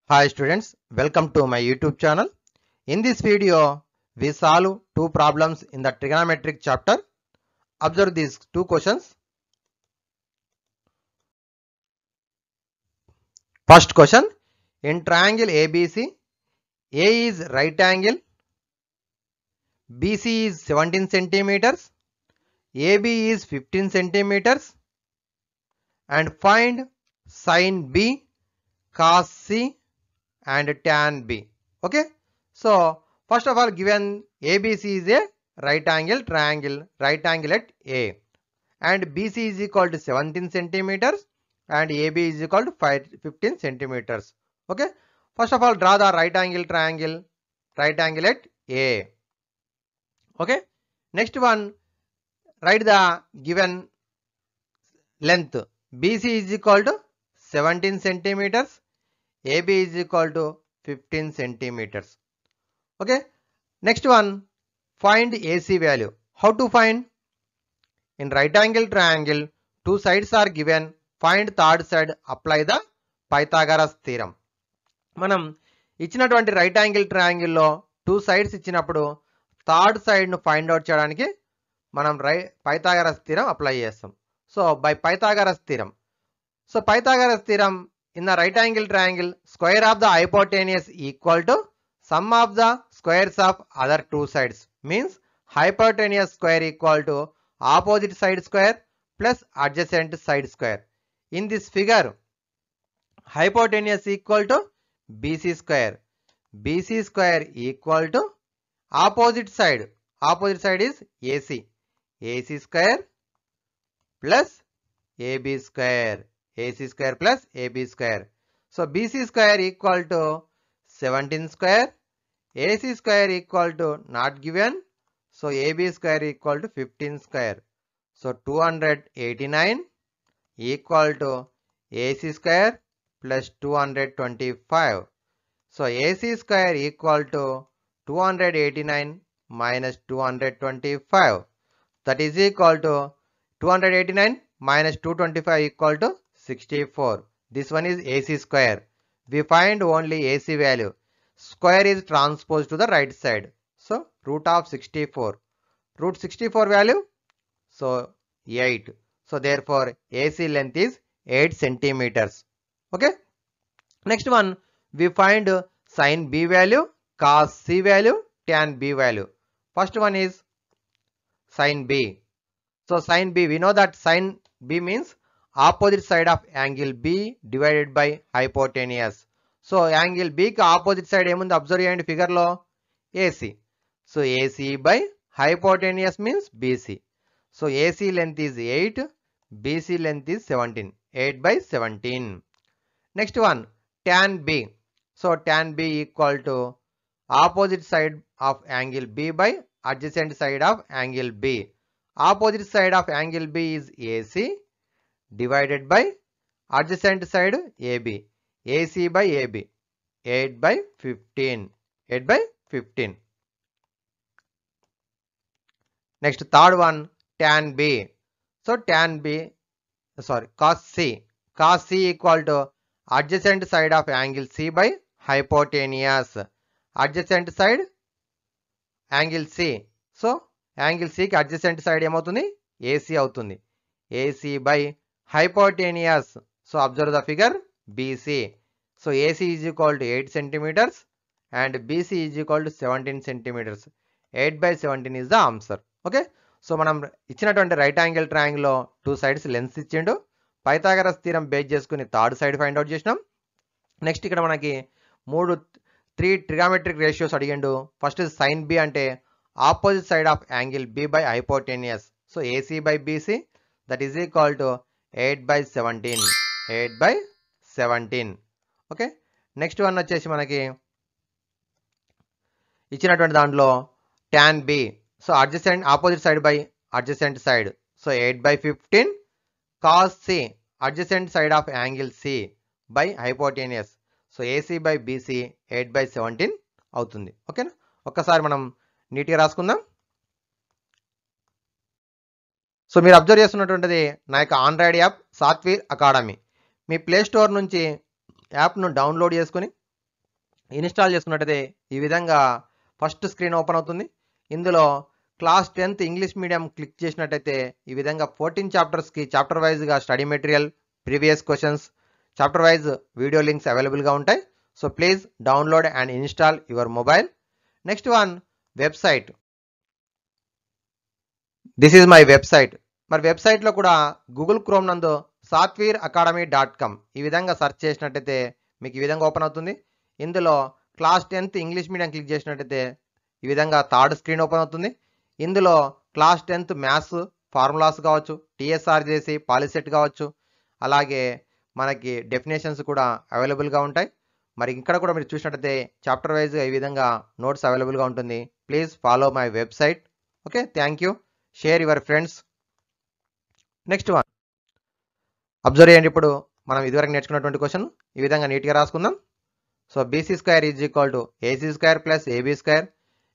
Hi students, welcome to my YouTube channel. In this video, we solve two problems in the trigonometric chapter. Observe these two questions. First question, in triangle ABC, A is right angle, BC is 17 centimeters, AB is 15 centimeters, and find sin B, cos C, and tan B. Okay, so first of all, given ABC is a right angle triangle, right angle at A, and BC is equal to 17 centimeters and AB is equal to 15 centimeters. Okay, first of all, draw the right angle triangle, right angle at A. Okay, next one, write the given length. BC is equal to 17 centimeters, AB is equal to 15 centimeters. Okay, next one, find AC value. How to find? In right angle triangle, two sides are given. Find third side, apply the Pythagoras theorem. మనం ఇచ్చినటువంటి right angle ట్రయాంగిల్లో two sides ఇచ్చినప్పుడు third సైడ్ను find out చేయడానికి మనం Pythagoras theorem apply చేస్తాం. So by Pythagoras theorem. So Pythagoras theorem in the right angle triangle, square of the hypotenuse equal to some of the squares of other two sides. Means hypotenuse square equal to opposite side square plus adjacent side square. In this figure, hypotenuse equal to BC square. BC square equal to opposite side. Opposite side is AC. AC square plus AB square. AC square plus AB square. So BC square equal to 17 square. AC square equal to not given. So AB square equal to 15 square. So 289 equal to AC square plus 225. So AC square equal to 289 minus 225. That is equal to 289 minus 225 equal to 64. This one is AC square. We find only AC value. Square is transposed to the right side. So root of 64. Root 64 value? So 8. So therefore AC length is 8 centimeters. Okay. Next one, we find sin B value, cos C value, tan B value. First one is sin B. So sin B, we know that sin B means opposite side of angle B divided by hypotenuse. So angle B ki opposite side emundi observe cheyandi figure lo, AC. So AC by hypotenuse means BC. So AC length is 8, BC length is 17. 8 by 17. Next one, tan B. So tan B equal to opposite side of angle B by adjacent side of angle B. Opposite side of angle B is AC divided by adjacent side AB. AC by AB. 8 by 15. 8 by 15. Next, third one, tan B. So tan B, sorry, cos C. Cos C equal to adjacent side of angle C by hypotenuse. Adjacent side angle C. So angle C ki adjacent side ఏమవుతుంది? AC అవుతుంది. AC by hypotenuse. So observe the figure BC. So AC is equal to 8 centimeters and BC is equal to 17 centimeters. 8 by 17 is the answer. Okay, so మనం ఇచ్చినటువంటి right angle ట్రయాంగిల్లో two sides lengths ఇచ్చిండు. Pythagoras theorem base చేసుకుని third side find out చేసినాం. Next ఇక్కడ మనకి 3 trigonometric ratios అడిగిండు. First sine B అంటే opposite side of angle B by hypotenuse. So AC by BC that is equal to 8 by 17. 8 by 17. Okay, next one వచ్చేసి మనకి ఇచ్చినటువంటి దాంట్లో tan B. So adjacent opposite side by adjacent side. So 8 by 15. Cos C, adjacent side of angle C by hypotenuse. So AC by BC 8 by 17 అవుతుంది. ఓకేనా, ఒక్కసారి మనం నీట్గా రాసుకుందాం. సో మీరు అబ్జర్వ్ చేస్తున్నటువంటిది నా యొక్క ఆండ్రాయిడ్ యాప్ సాత్వీర్ అకాడమీ. మీ ప్లే స్టోర్ నుంచి యాప్ను డౌన్లోడ్ చేసుకుని ఇన్స్టాల్ చేసుకున్నట్టయితే ఈ విధంగా ఫస్ట్ స్క్రీన్ ఓపెన్ అవుతుంది. ఇందులో class 10th English medium click చేసినట్టయితే ఈ విధంగా 14 చాప్టర్స్కి చాప్టర్ వైజ్గా study material, previous questions, chapter wise video links అవైలబుల్గా ఉంటాయి. So please download and install your mobile. Next one website. This is my website. మరి వెబ్సైట్లో కూడా గూగుల్ క్రోమ్ నందు satvir.academy.com ఈ విధంగా సెర్చ్ చేసినట్టయితే మీకు ఈ విధంగా ఓపెన్ అవుతుంది. ఇందులో class 10th English medium click చేసినట్టయితే ఈ విధంగా థర్డ్ స్క్రీన్ ఓపెన్ అవుతుంది. ఇందులో క్లాస్ 10th మ్యాథ్స్ ఫార్ములాస్ కావచ్చు, టీఎస్ఆర్ చేసి పాలిసెట్ కావచ్చు, అలాగే మనకి డెఫినేషన్స్ కూడా అవైలబుల్గా ఉంటాయి. మరి ఇక్కడ కూడా మీరు చూసినట్టయితే చాప్టర్ వైజ్గా ఈ విధంగా నోట్స్ అవైలబుల్గా ఉంటుంది. Please follow my website. Okay, thank you. Share your friends. Next one observe చేయండి. ఇప్పుడు మనం ఇదివరకు నేర్చుకున్నటువంటి క్వశ్చన్ ఈ విధంగా నీట్గా రాసుకుందాం. So BC square is equal to AC square plus AB square.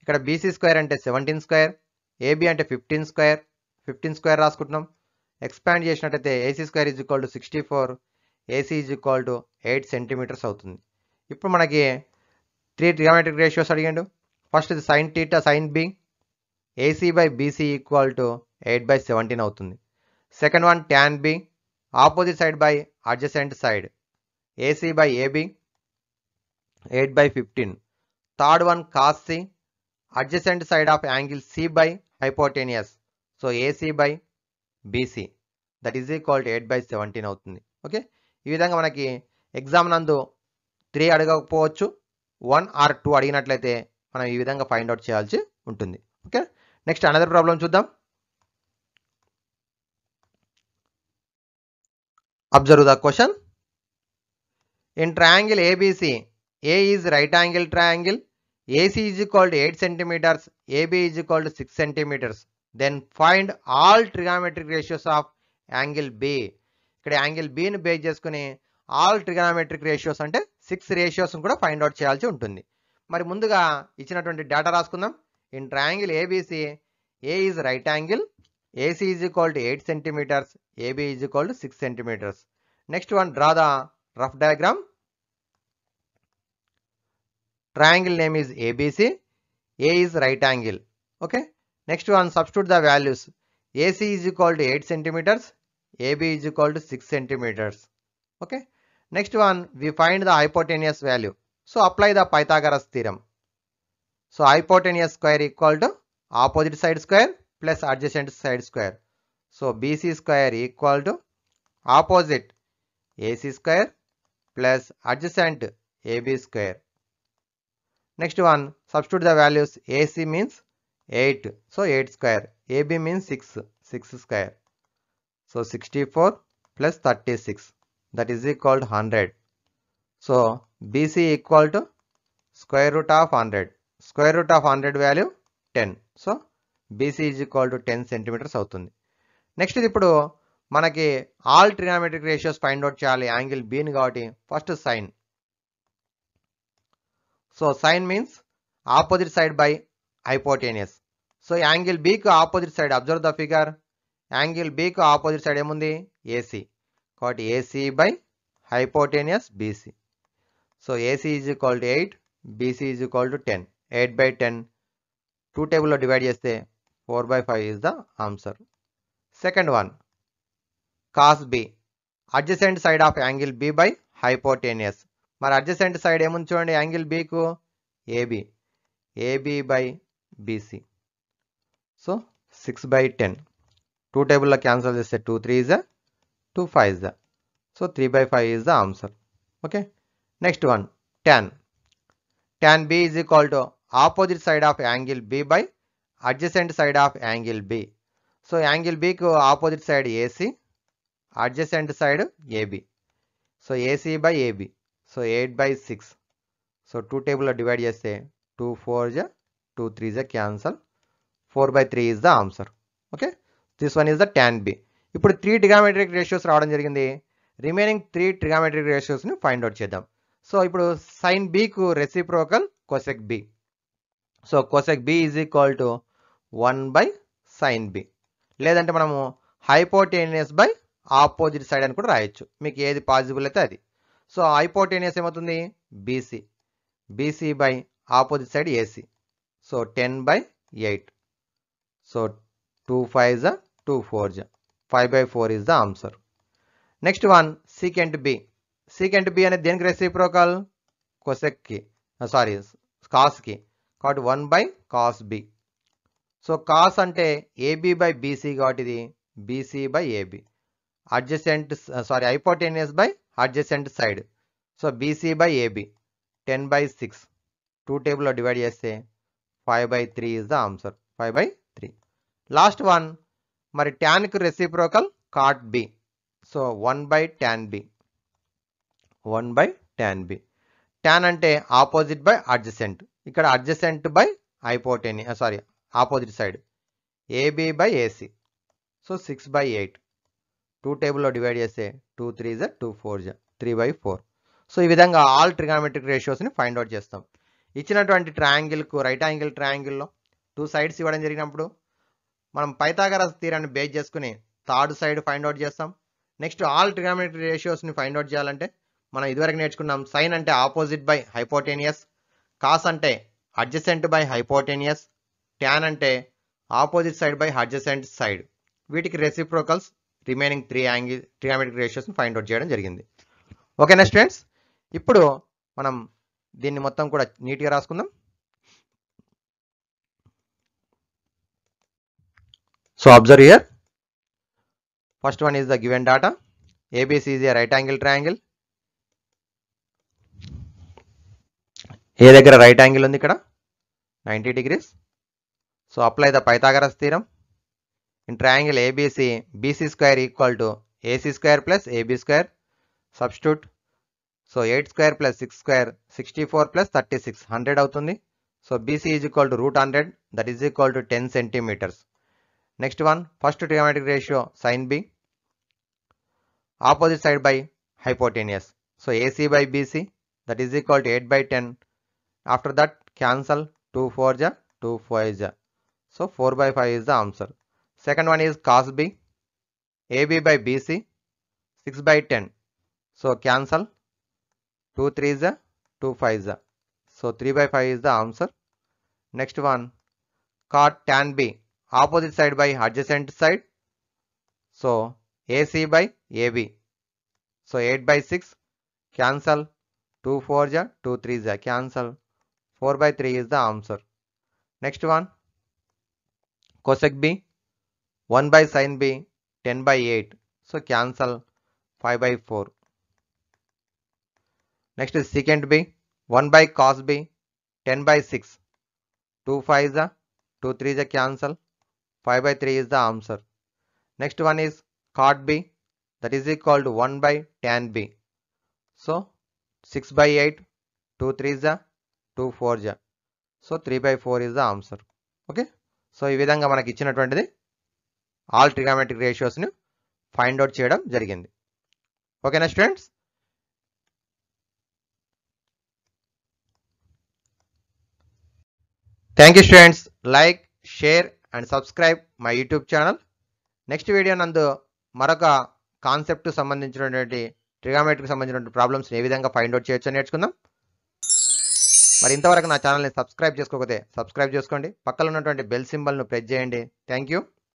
ఇక్కడ బీసీ స్క్వేర్ అంటే 17 స్క్వేర్, ఏబీ అంటే 15 స్క్వేర్ రాసుకుంటున్నాం. ఎక్స్పాండ్ చేసినట్టయితే AC square is equal to 64, AC is equal to 8 centimetres అవుతుంది. ఇప్పుడు మనకి 3 ట్రిగామెట్రిక్ రేషియోస్ అడిగాడు. ఫస్ట్ ఇది sine theta sine B, AC by BC equal to 8/17 అవుతుంది. Second one tan B, opposite side by adjacent side, AC by AB 8/15. Third one cos C, adjacent side of angle C by hypotenuse, so AC by BC that is equal to 8/17 అవుతుంది. Okay, ఈ విధంగా మనకి exam నందు 3 అడగకపోవచ్చు, 1 or 2 అడిగినట్లయితే మనం ఈ విధంగా find out చేయాల్సి ఉంటుంది. ఓకే, నెక్స్ట్ అనదర్ ప్రాబ్లం చూద్దాం. Observe the question. In triangle ABC, A is right angle triangle, AC is equal to 8 centimetres, AB is equal to 6 centimetres. Then find all trigonometric ratios of angle B. ఇక్కడ angle బిని base చేసుకుని all trigonometric ratios అంటే 6 ratios కూడా find out చేయాల్సి ఉంటుంది. మరి ముందుగా ఇచ్చినటువంటి డేటా రాసుకుందాం. In triangle ABC, A is right angle, AC is equal to 8 centimetres, AB is equal to 6 centimetres. Next one draw the rough diagram. Triangle name is ABC, A is right angle. Okay, next one substitute the values. AC is equal to 8 centimeters, AB is equal to 6 centimeters. Okay, next one we find the hypotenuse value. So apply the Pythagoras theorem. So hypotenuse square equal to opposite side square plus adjacent side square. So BC square equal to opposite AC square plus adjacent AB square. Next one substitute the values. AC means 8, so 8 square, AB means 6 square, so 64 plus 36 that is equal to 100. So BC equal to square root of 100, square root of 100 value 10, so BC is equal to 10 centimeters అవుతుంది. Next ఇప్పుడు మనకి all trigonometric ratios find out చేయాలి angle బిని కాబట్టి first sine. So sin means opposite side by hypotenuse. So angle B కు opposite side, observe the figure. Angle B కు opposite side ఏముంది, AC. కాబట్టి AC by hypotenuse BC. So AC is equal to 8, BC is equal to 10. 8/10. 2 table లో divide చేస్తే 4/5 is the answer. Second one cos B, adjacent side of angle B by hypotenuse. మరి adjacent side ఏముంది చూడండి angle బికు, AB, AB by BC. So 6/10. 2 టేబుల్లో cancel చేస్తే 2 3 2 5 so 3/5 is the answer. Okay, next one tan. Tan B is equal to opposite side of angle B by adjacent side of angle B. So angle బికు opposite side AC, adjacent side AB. So AC by AB. So 8/6. So 2 table divide చేస్తే 2 4 2 3 cancel, 4/3 is the answer. Okay, this one is the tan B. ఇప్పుడు 3 trigonometric ratios రావడం జరిగింది. Remaining 3 trigonometric ratios ని find out చేద్దాం. So ఇప్పుడు sin B కు reciprocal cosec B. So cosec B is equal to 1/sin B. లేదంటే మనము hypotenuse by opposite side అని కూడా రాయొచ్చు, మీకు ఏది పాసిబుల్ అయితే అది. సో హైపోటేనియస్ ఏమవుతుంది, BC, BC by opposite side AC. So 10 by 8. So 2 5 is a 2 4 is 5 by 4 is the answer. Next one, secant B. Secant B అనేది దేనికి రెసిప్రోకల్? cosec కి, సారీ cos కి. కాబట్టి 1 by cos B. So cos అంటే AB by BC కాబట్టి ఇది BC by AB. Adjacent, sorry, hypotenuse by adjacent side. So BC by AB 10 by 6. 2 టేబుల్లో divide చేస్తే 5 by 3 is the answer. 5 by 3. Last one, మరి tan కు reciprocal cot B. So 1 by tan B. 1 by tan B. tan అంటే opposite by adjacent. ఇక్కడ adjacent by hypotenuse, sorry opposite side. AB by AC. So 6 by 8. 2 టేబుల్లో divide చేస్తే 2 3 is 2 4 is 3 by 4. So ఈ విధంగా all ట్రిగామెట్రిక్ రేషియోస్ని find out చేస్తాం. ఇచ్చినటువంటి ట్రయాంగిల్కు, right angle ట్రయాంగిల్లో 2 sides ఇవ్వడం జరిగినప్పుడు మనం పైథాగరస్ థియరమ్ని బేస్ చేసుకుని థర్డ్ సైడ్ ఫైండ్ అవుట్ చేస్తాం. నెక్స్ట్ ఆల్ ట్రిగామెట్రిక్ రేషియోస్ని ఫైండ్ అవుట్ చేయాలంటే మనం ఇదివరకు నేర్చుకున్నాం. సైన్ అంటే ఆపోజిట్ బై హైపోటేనియస్, కాస్ అంటే అడ్జసెంట్ బై హైపోటేనియస్, ట్యాన్ అంటే opposite side by adjacent side. వీటికి రెసిప్రోకల్స్ రిమైనింగ్ 3 ట్రిగామెట్రిక్ రేషియోస్ని ఫైండ్ అవుట్ చేయడం జరిగింది. ఓకేనా స్టూడెంట్స్? ఇప్పుడు మనం దీన్ని మొత్తం కూడా నీట్గా రాసుకుందాం. So observe here. First one is the given data. ABC is a right angle triangle. A దగ్గర రైట్ యాంగిల్ ఉంది? ఇక్కడ 90 degrees. So apply the Pythagoras theorem. In triangle ABC, BC square equal to AC square plus AB square. Substitute. So 8 square plus 6 square 64 plus 36 100 అవుతుంది. So BC is equal to root 100, that is equal to 10 centimeters. Next one, first trigonometric ratio sin B, opposite side by hypotenuse. So AC by BC, that is equal to 8 by 10. After that cancel, 2 4 ja 2 5 ja. So 4 by 5 is the answer. Second one is cos B, AB by BC 6 by 10. So cancel, 2 3 ja 2 5 ja. So 3 by 5 is the answer. Next one, cot tan B, opposite side by adjacent side. So AC by AB. So 8 by 6 cancel, 2 4 ja 2 3 ja cancel, 4 by 3 is the answer. Next one, cosec B, 1 by sin B 10 by 8. So cancel, 5 by 4. Next is secant B, 1 by cos B 10 by 6. 2 5 ja 2 3 ja cancel, 5 by 3 is the answer. Next one is cot B, that is equal to 1 by tan B. So 6 by 8, 2 3 ja 2 4 ja. So 3 by 4 is the answer. Okay. So ఈ విధంగా మనకి ఇచ్చినటువంటిది all ట్రిగామెట్రిక్ రేషియోస్ని find out చేయడం జరిగింది. ఓకేనా students? Thank you students. Like, share and subscribe my YouTube channel. Next video నందు మరొక concept సంబంధించినటువంటి ట్రిగామెట్రీకి సంబంధించినటువంటి ప్రాబ్లమ్స్ ఏ విధంగా ఫైండ్ అవుట్ చేయొచ్చో నేర్చుకుందాం. మరి ఇంతవరకు నా ఛానల్ని సబ్స్క్రైబ్ చేసుకోకపోతే సబ్స్క్రైబ్ చేసుకోండి. పక్కన ఉన్నటువంటి బెల్ సింబల్ను ప్రెస్ చేయండి. Thank you.